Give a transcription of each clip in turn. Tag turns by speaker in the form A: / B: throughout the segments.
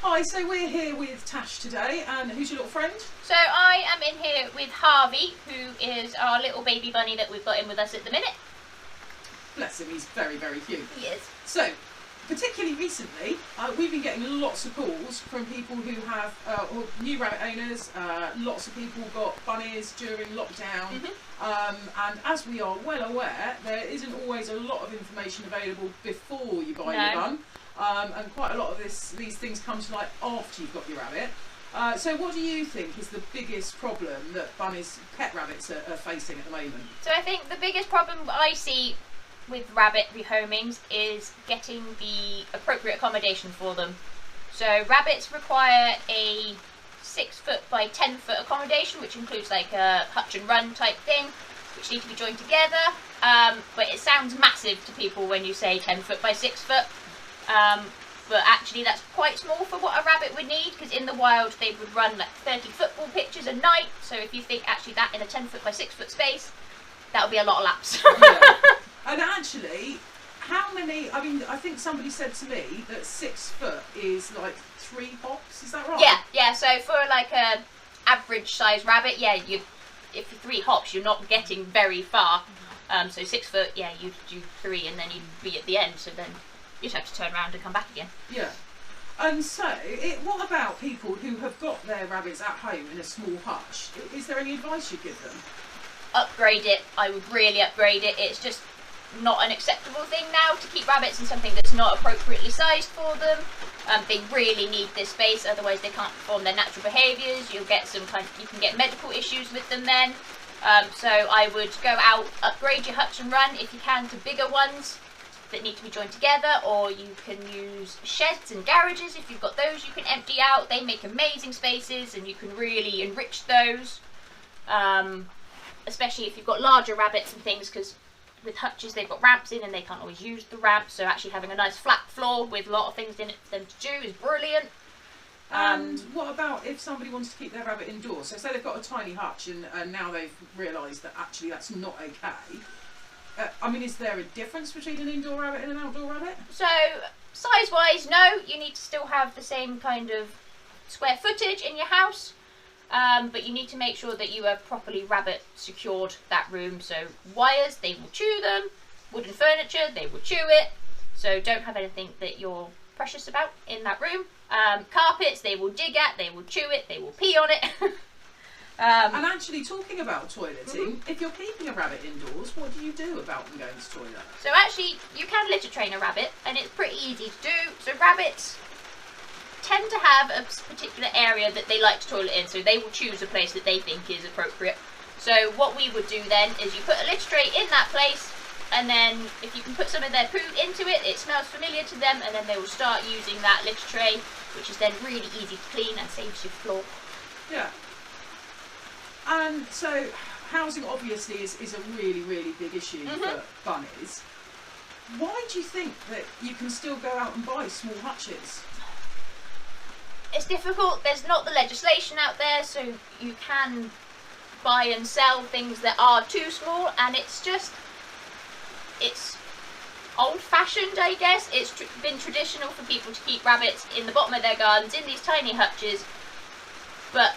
A: Hi, so we're here with Tash today, and who's your little friend?
B: So I am in here with Harvey, who is our little baby bunny that we've got in with us at the minute.
A: Bless him, he's very, very cute.
B: He is.
A: So, particularly recently, we've been getting lots of calls from people who have, or new rabbit owners, lots of people got bunnies during lockdown, and as we are well aware, there isn't always a lot of information available before you buy your bun. And quite a lot of these things come to light after you've got your rabbit. So what do you think is the biggest problem that pet rabbits are facing at the moment?
B: So I think the biggest problem I see with rabbit rehomings is getting the appropriate accommodation for them. So rabbits require a 6-foot by 10-foot accommodation, which includes like a hutch and run type thing, which need to be joined together. But it sounds massive to people when you say 10-foot by 6-foot. But actually that's quite small for what a rabbit would need, because in the wild they would run like 30 football pitches a night. So if you think actually that in a 10-foot by 6-foot space, that would be a lot of laps.
A: Yeah. And actually, how many, I mean, I think somebody said to me that 6 foot is like 3 hops, is that right?
B: Yeah, so for like a average size rabbit, yeah, if you're 3 hops, you're not getting very far. So 6 foot, yeah, you'd do 3 and then you'd be at the end, so then you'd have to turn around and come back again.
A: Yeah. And so, what about people who have got their rabbits at home in a small hutch? Is there any advice you'd give them?
B: Upgrade it. I would really upgrade it. It's just not an acceptable thing now to keep rabbits in something that's not appropriately sized for them. They really need this space, otherwise they can't perform their natural behaviours. You can get medical issues with them then. So I would go out, upgrade your hutch and run if you can to bigger ones that need to be joined together, or you can use sheds and garages. If you've got those you can empty out. They make amazing spaces and you can really enrich those, especially if you've got larger rabbits and things, because with hutches they've got ramps in and they can't always use the ramp, so actually having a nice flat floor with a lot of things in it for them to do is brilliant.
A: And what about if somebody wants to keep their rabbit indoors? So say they've got a tiny hutch and now they've realised that actually that's not okay. I mean, is there a difference between an indoor rabbit and an outdoor rabbit?
B: So, size-wise, no. You need to still have the same kind of square footage in your house, but you need to make sure that you have properly rabbit secured that room. So, wires, they will chew them. Wooden furniture, they will chew it. So, don't have anything that you're precious about in that room. Carpets, they will dig at, they will chew it, they will pee on it.
A: And actually, talking about toileting, if you're keeping a rabbit indoors, what do you do about them going to the toilet?
B: So actually, you can litter train a rabbit, and it's pretty easy to do. So rabbits tend to have a particular area that they like to toilet in, so they will choose a place that they think is appropriate. So what we would do then is you put a litter tray in that place, and then if you can put some of their poo into it, it smells familiar to them, and then they will start using that litter tray, which is then really easy to clean and saves your floor.
A: Yeah. And so, housing obviously is a really, really big issue for bunnies. Why do you think that you can still go out and buy small hutches?
B: It's difficult. There's not the legislation out there, so you can buy and sell things that are too small, and it's old-fashioned, I guess. It's been traditional for people to keep rabbits in the bottom of their gardens in these tiny hutches, but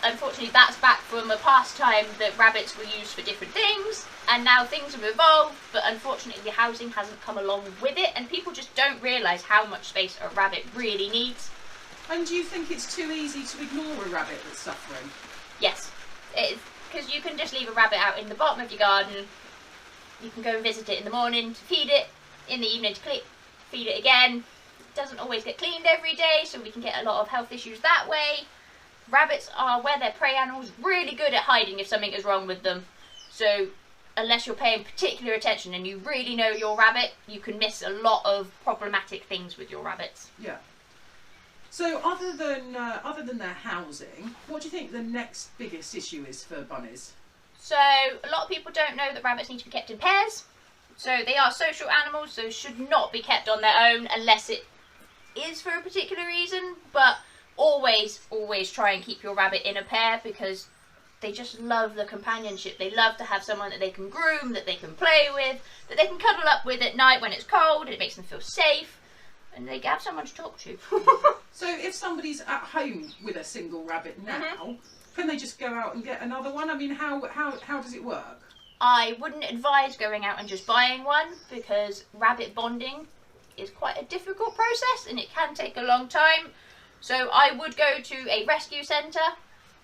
B: unfortunately that's back from a past time that rabbits were used for different things, and now things have evolved, but unfortunately the housing hasn't come along with it, and people just don't realise how much space a rabbit really needs.
A: And do you think it's too easy to ignore a rabbit that's suffering?
B: Yes, because you can just leave a rabbit out in the bottom of your garden. You can go and visit it in the morning to feed it, in the evening to feed it again. It doesn't always get cleaned every day, so we can get a lot of health issues that way. Rabbits are, where they're prey animals, really good at hiding if something is wrong with them. So unless you're paying particular attention and you really know your rabbit, you can miss a lot of problematic things with your rabbits.
A: Yeah. So other than their housing, what do you think the next biggest issue is for bunnies?
B: So a lot of people don't know that rabbits need to be kept in pairs. So they are social animals, so should not be kept on their own unless it is for a particular reason. But always try and keep your rabbit in a pair, because they just love the companionship. They love to have someone that they can groom, that they can play with, that they can cuddle up with at night when it's cold. It makes them feel safe. and they have someone to talk to.
A: So if somebody's at home with a single rabbit now, can they just go out and get another one? I mean, how does it work?
B: I wouldn't advise going out and just buying one, because rabbit bonding is quite a difficult process and it can take a long time. So I would go to a rescue centre,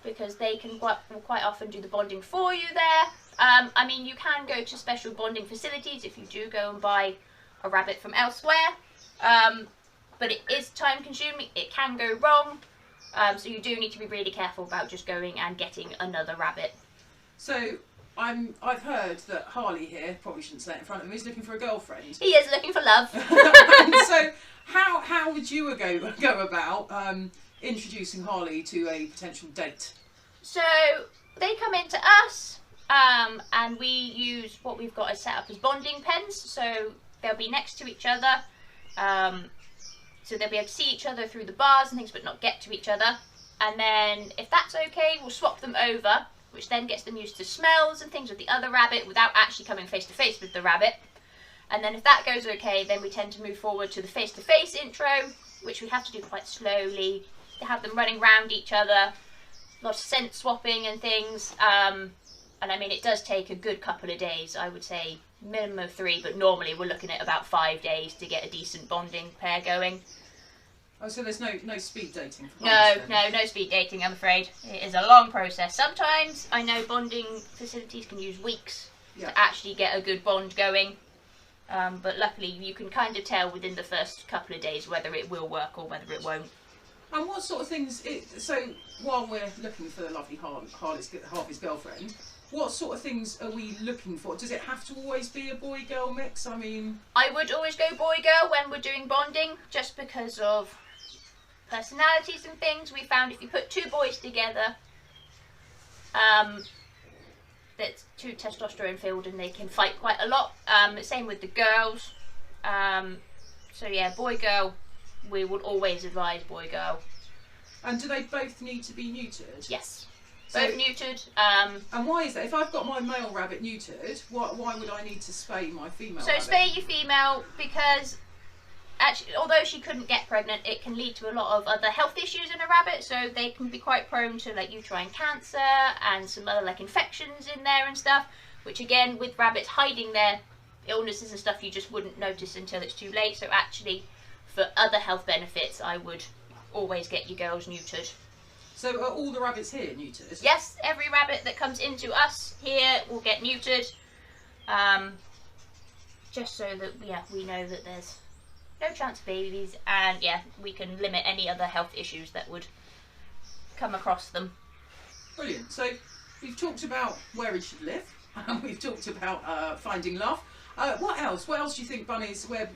B: because they can quite often do the bonding for you there. I mean, you can go to special bonding facilities if you do go and buy a rabbit from elsewhere. But it is time consuming, it can go wrong. So you do need to be really careful about just going and getting another rabbit.
A: So I've heard that Harley here, probably shouldn't say it in front of him, is looking for a girlfriend.
B: He is looking for love.
A: So how would you go about introducing Harley to a potential date?
B: So they come into us, and we use what we've got set up as bonding pens. So they'll be next to each other. So they'll be able to see each other through the bars and things, but not get to each other. And then if that's okay, we'll swap them over, which then gets them used to smells and things with the other rabbit without actually coming face to face with the rabbit. And then if that goes okay, then we tend to move forward to the face to face intro, which we have to do quite slowly. They have them running around each other, a lot of scent swapping and things. And I mean, it does take a good couple of days. I would say minimum of 3, but normally we're looking at about 5 days to get a decent bonding pair going.
A: Oh, so there's no speed dating for
B: No speed dating, I'm afraid. It is a long process. Sometimes I know bonding facilities can use weeks to actually get a good bond going. But luckily you can kind of tell within the first couple of days whether it will work or whether it won't.
A: And what sort of things, so while we're looking for the lovely Harvey's girlfriend, what sort of things are we looking for? Does it have to always be a boy-girl mix? I mean, I
B: would always go boy-girl when we're doing bonding, just because of personalities and things. We found if you put 2 boys together, that's 2 testosterone filled and they can fight quite a lot. Same with the girls. So yeah, boy-girl, we would always advise boy-girl.
A: And do they both need to be neutered?
B: Yes. Both neutered.
A: And why is that? If I've got my male rabbit neutered, why would I need to spay my female rabbit?
B: So spay your female, because actually, although she couldn't get pregnant, it can lead to a lot of other health issues in a rabbit. So they can be quite prone to like uterine cancer and some other like infections in there and stuff. Which again, with rabbits hiding their illnesses and stuff, you just wouldn't notice until it's too late. So actually, for other health benefits, I would always get your girls neutered.
A: So are all the rabbits here neutered?
B: Yes, every rabbit that comes into us here will get neutered. Just so that we know that there's no chance of babies, and we can limit any other health issues that would come across them.
A: Brilliant. So we've talked about where he should live, and we've talked about finding love. What else? What else do you think bunnies, where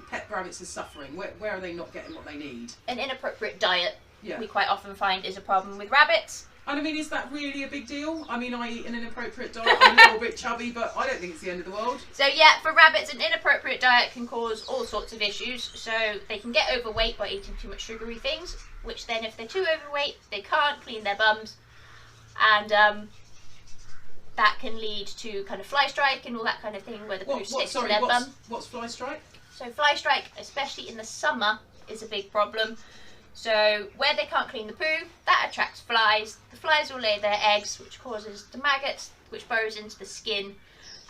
A: pet rabbits are suffering? Where are they not getting what they need?
B: An inappropriate diet. We quite often find is a problem with rabbits.
A: And I mean, is that really a big deal? I mean, I eat an inappropriate diet, I'm a little bit chubby, but I don't think it's the end of the world.
B: So yeah, for rabbits, an inappropriate diet can cause all sorts of issues. So they can get overweight by eating too much sugary things, which then if they're too overweight, they can't clean their bums. And that can lead to kind of Flystrike and all that kind of thing, where the poo sticks to their bum.
A: What's Flystrike?
B: So Flystrike, especially in the summer, is a big problem. So where they can't clean the poo, that attracts flies. The flies will lay their eggs, which causes the maggots, which burrows into the skin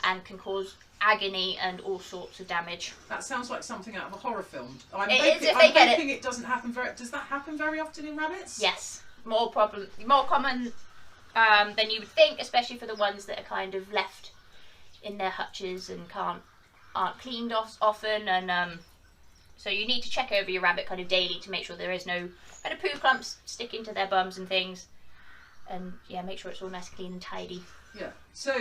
B: and can cause agony and all sorts of damage.
A: That sounds like something out of a horror film.
B: I'm hoping
A: it doesn't happen very. Does that happen very often in rabbits?
B: Yes, more common than you would think, especially for the ones that are kind of left in their hutches and aren't cleaned off often. And so you need to check over your rabbit kind of daily to make sure there is no kind of poo clumps sticking to their bums and things. And make sure it's all nice, clean and tidy.
A: Yeah. So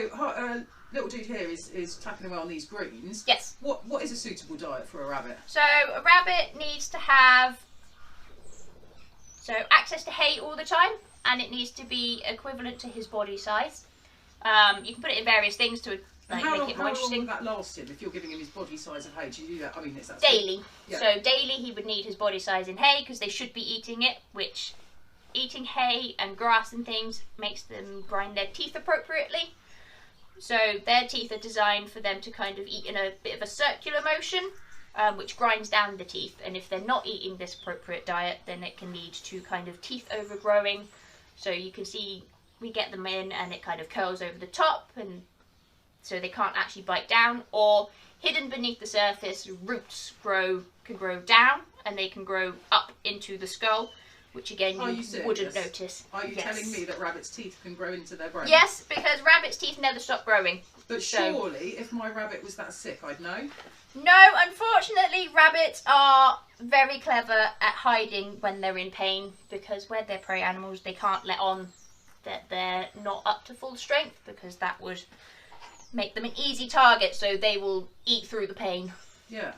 A: little dude here is tapping away on these greens.
B: Yes.
A: What is a suitable diet for a rabbit?
B: So a rabbit needs to have access to hay all the time, and it needs to be equivalent to his body size. You can put it in various things to make it more interesting.
A: How long will that last him if you're giving him his body size of hay? Do you do that? I mean, it's
B: daily. Yeah. So daily he would need his body size in hay, because they should be eating it, which eating hay and grass and things makes them grind their teeth appropriately. So their teeth are designed for them to kind of eat in a bit of a circular motion. which grinds down the teeth. And if they're not eating this appropriate diet, then it can lead to kind of teeth overgrowing. So you can see we get them in and it kind of curls over the top, and so they can't actually bite down. Or hidden beneath the surface, roots can grow down, and they can grow up into the skull, which again you wouldn't notice.
A: Are you telling me that rabbits' teeth can grow into their brain?
B: Yes, because rabbits' teeth never stop growing.
A: But surely, if my rabbit was that sick, I'd know.
B: No, unfortunately, rabbits are very clever at hiding when they're in pain, because where they're prey animals, they can't let on that they're not up to full strength, because that would make them an easy target, so they will eat through the pain.
A: Yeah,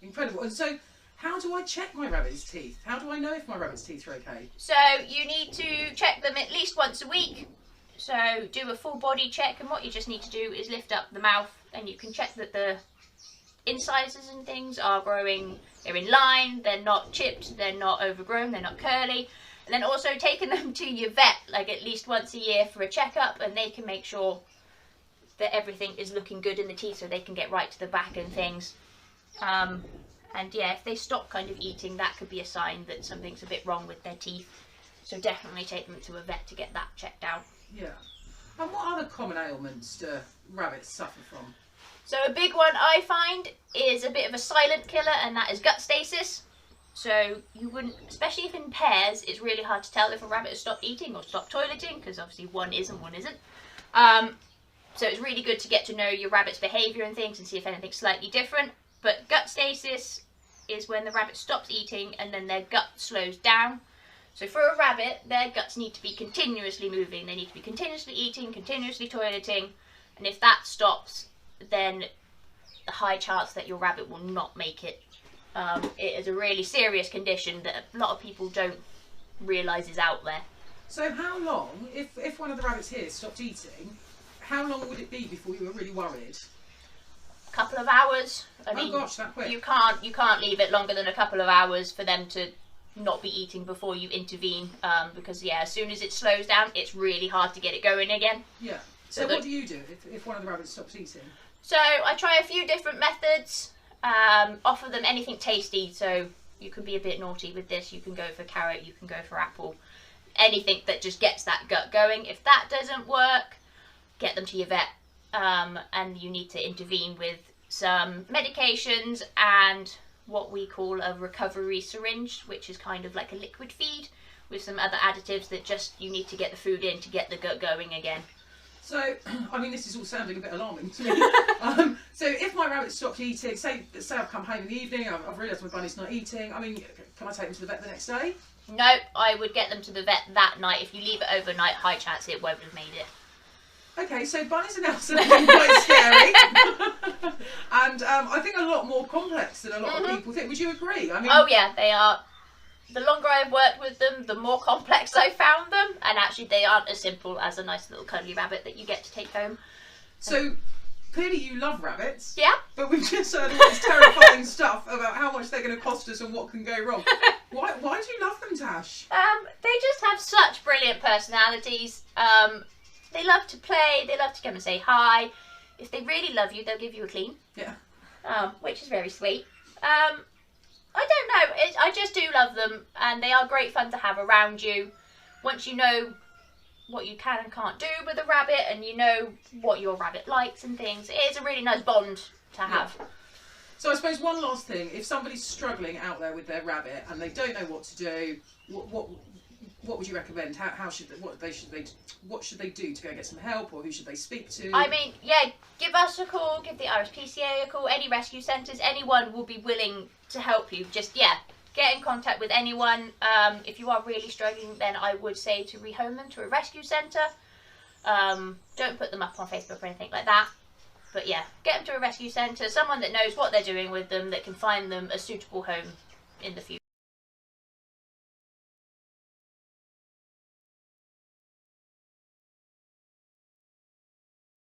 A: incredible. And so, how do I check my rabbit's teeth? How do I know if my rabbit's teeth are okay?
B: So you need to check them at least once a week. So do a full body check, and what you just need to do is lift up the mouth, and you can check that the incisors and things are growing, they're in line, they're not chipped, they're not overgrown, they're not curly. And then also taking them to your vet like at least once a year for a checkup, and they can make sure that everything is looking good in the teeth, so they can get right to the back and things. And yeah, if they stop kind of eating, that could be a sign that something's a bit wrong with their teeth. So definitely take them to a vet to get that checked out.
A: Yeah. And what other common ailments do rabbits suffer from?
B: So a big one I find is a bit of a silent killer, and that is gut stasis. So you wouldn't, especially if in pairs, it's really hard to tell if a rabbit has stopped eating or stopped toileting, because obviously one is and one isn't. So it's really good to get to know your rabbit's behaviour and things and see if anything's slightly different. But gut stasis is when the rabbit stops eating and then their gut slows down. So for a rabbit, their guts need to be continuously moving. They need to be continuously eating, continuously toileting. And if that stops, then the high chance that your rabbit will not make it. It is a really serious condition that a lot of people don't realise is out there.
A: So how long, if one of the rabbits here stopped eating, how long would it be before you were really worried?
B: Couple of hours. I mean,
A: gosh, that quick.
B: You can't leave it longer than a couple of hours for them to not be eating before you intervene, because yeah, as soon as it slows down, it's really hard to get it going again.
A: Yeah. So what do you do if one of the rabbits stops eating?
B: So I try a few different methods. Offer them anything tasty. So you can be a bit naughty with this. You can go for carrot. You can go for apple. Anything that just gets that gut going. If that doesn't work, get them to your vet. And you need to intervene with some medications and what we call a recovery syringe, which is kind of like a liquid feed with some other additives that just you need to get the food in to get the gut going again.
A: So, I mean, this is all sounding a bit alarming to me. So if my rabbit stopped eating, say I've come home in the evening, I've realised my bunny's not eating, I mean, can I take them to the vet the next day?
B: No, I would get them to the vet that night. If you leave it overnight, high chance it won't have made it.
A: Okay, so bunnies are now something quite scary, and I think a lot more complex than a lot of people think. Would you agree? I mean,
B: oh yeah, they are. The longer I've worked with them, the more complex I've found them, and actually they aren't as simple as a nice little cuddly rabbit that you get to take home.
A: So clearly you love rabbits.
B: Yeah.
A: But we've just heard all this terrifying stuff about how much they're going to cost us and what can go wrong. Why do you love them, Tash?
B: They just have such brilliant personalities. They love to play, they love to come and say hi. If they really love you, they'll give you a clean.
A: Yeah.
B: Which is very sweet. I don't know, I just do love them, and they are great fun to have around you. Once you know what you can and can't do with a rabbit, and you know what your rabbit likes and things, it is a really nice bond to have.
A: Yeah. So I suppose one last thing, if somebody's struggling out there with their rabbit and they don't know what to do, what would you recommend? What should they do to go get some help, or who should they speak to?
B: I mean, yeah, give us a call, give the RSPCA a call, any rescue centres, anyone will be willing to help you. Just, yeah, get in contact with anyone. If you are really struggling, then I would say to rehome them to a rescue centre. Don't put them up on Facebook or anything like that. But yeah, get them to a rescue centre, someone that knows what they're doing with them, that can find them a suitable home in the future.